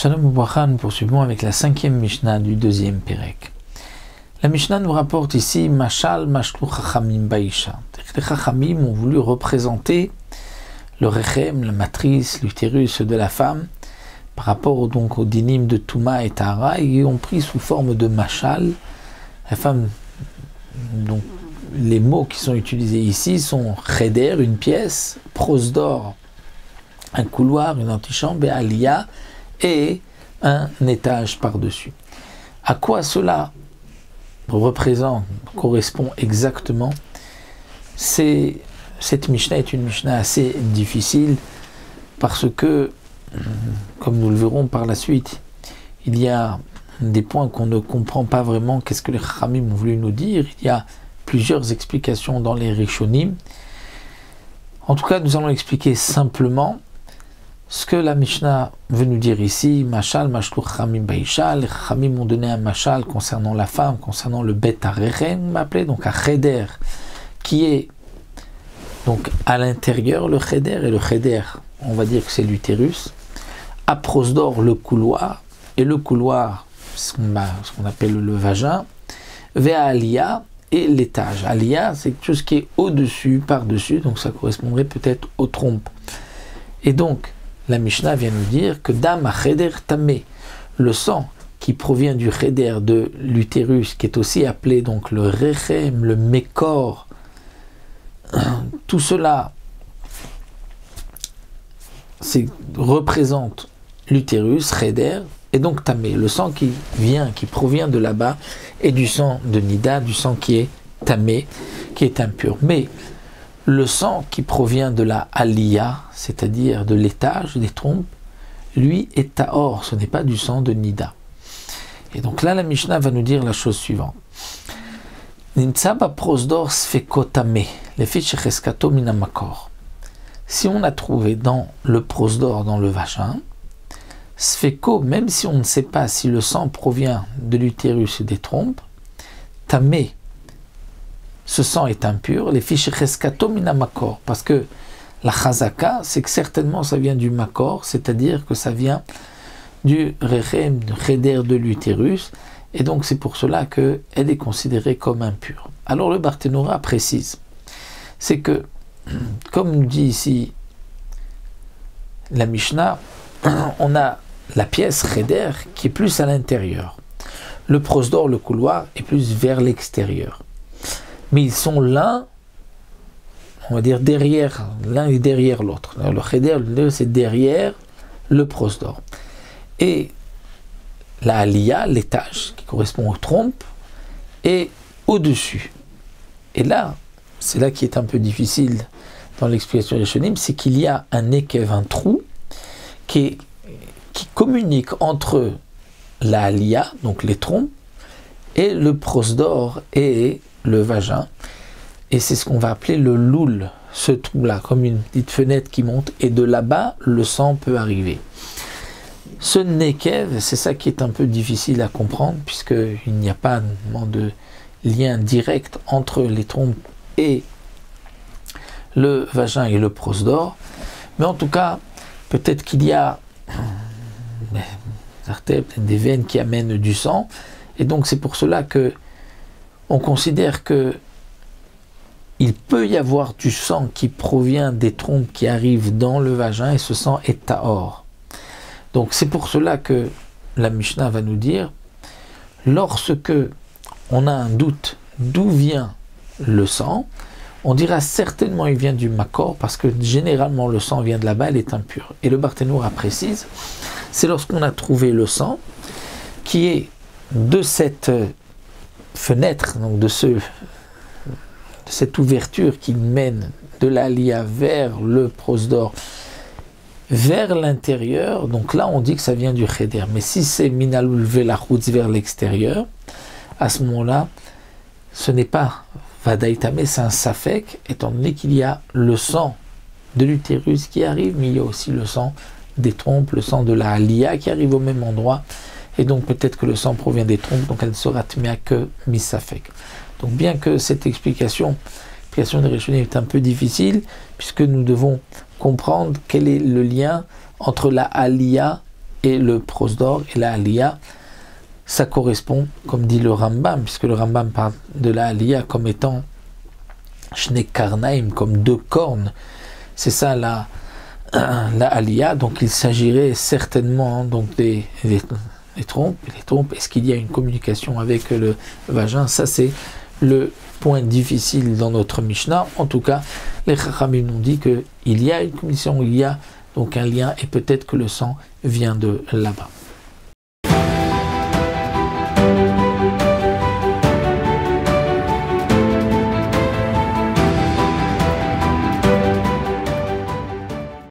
Shalom Ubracha, nous poursuivons avec la 5e Mishnah du 2e Pérek. La Mishnah nous rapporte ici Mashal Mashlu Chachamim Baisha. Les Chachamim ont voulu représenter le Rechem, la matrice, l'utérus de la femme, par rapport donc au dinim de Touma et Tahara, et ont pris sous forme de Mashal. La femme, donc les mots qui sont utilisés ici sont Cheder, une pièce, Prosdor, un couloir, une antichambre, et Aliyah, et un étage par-dessus. À quoi cela correspond exactement? Cette Mishnah est une Mishnah assez difficile parce que, comme nous le verrons par la suite, il y a des points qu'on ne comprend pas vraiment. Qu'est-ce que les Chachamim ont voulu nous dire? Il y a plusieurs explications dans les Rishonim. En tout cas, nous allons expliquer simplement ce que la Mishnah veut nous dire ici. Mashal, Mashlu Chachamim Baisha. Les Chachamim ont donné un Mashal concernant la femme, concernant le Bet HaRechem, appelé donc un Cheder, qui est donc à l'intérieur, le Cheder, et le Cheder, on va dire que c'est l'utérus. À Prosdor, le couloir, et le couloir, ce qu'on appelle le vagin. Vea Aliyah, et l'étage. Aliyah, c'est quelque chose qui est au-dessus, par-dessus, donc ça correspondrait peut-être aux trompes. Et donc, la Mishnah vient nous dire que Dam Cheder Tamé, le sang qui provient du Cheder, de l'utérus, qui est aussi appelé donc le Rechem, le Mekor, tout cela représente l'utérus, Cheder, et donc Tamé, le sang qui provient de là-bas, et du sang de Nida, du sang qui est Tamé, qui est impur. Mais le sang qui provient de la Aliyah, c'est-à-dire de l'étage des trompes, lui est Tahor, ce n'est pas du sang de Nida. Et donc là, la Mishnah va nous dire la chose suivante. Si on a trouvé dans le prosdor, dans le vagin, sfeko, même si on ne sait pas si le sang provient de l'utérus et des trompes, tamé, ce sang est impur, les fiches cheskato mina makor, parce que la chazaka, c'est que certainement ça vient du makor, c'est-à-dire que ça vient du rechem, du cheder de l'utérus, et donc c'est pour cela qu'elle est considérée comme impure. Alors le Barthénora précise, c'est que, comme nous dit ici la Mishnah, on a la pièce cheder qui est plus à l'intérieur. Le prosdor, le couloir, est plus vers l'extérieur. Mais ils sont l'un, on va dire derrière, l'un est derrière l'autre. Le cheder, c'est derrière le prosdor. Et la aliyah, l'étage, qui correspond aux trompes, est au-dessus. Et là, c'est là qui est un peu difficile dans l'explication des Shonim, c'est qu'il y a un ékev, un trou, qui communique entre la aliyah, donc les trompes, et le prosdor et le vagin, et c'est ce qu'on va appeler le loul, ce trou-là, comme une petite fenêtre qui monte, et de là-bas, le sang peut arriver. Ce nekev, c'est ça qui est un peu difficile à comprendre, puisqu'il n'y a pas de lien direct entre les trompes et le vagin et le prosdor, mais en tout cas, peut-être qu'il y a des veines qui amènent du sang, et donc c'est pour cela que on considère que il peut y avoir du sang qui provient des trompes qui arrivent dans le vagin, et ce sang est tahor. Donc c'est pour cela que la Mishnah va nous dire, lorsque on a un doute d'où vient le sang, on dira certainement il vient du makor, parce que généralement le sang vient de là-bas, elle est impure. Et le Barthénoura précise, c'est lorsqu'on a trouvé le sang qui est de cette fenêtre, donc de cette ouverture qui mène de l'aliyah vers le prosdor, vers l'intérieur, donc là on dit que ça vient du cheder. Mais si c'est minalul velachutz vers l'extérieur, à ce moment-là, ce n'est pas vadaïtamé, c'est un safek, étant donné qu'il y a le sang de l'utérus qui arrive, mais il y a aussi le sang des trompes, le sang de la aliyah qui arrive au même endroit, et donc peut-être que le sang provient des trompes, donc elle ne sera tmea que misafek. Donc bien que cette explication de Rishonim est un peu difficile, puisque nous devons comprendre quel est le lien entre la aliyah et le prosdor et la aliyah, ça correspond, comme dit le Rambam, puisque le Rambam parle de la aliyah comme étant shne karnaim, comme 2 cornes. C'est ça la aliyah. Donc il s'agirait certainement donc des trompes. Les trompes, est-ce qu'il y a une communication avec le vagin? Ça c'est le point difficile dans notre Mishnah. En tout cas, les Chachamim nous dit qu'il y a une communication, il y a donc un lien, et peut-être que le sang vient de là-bas.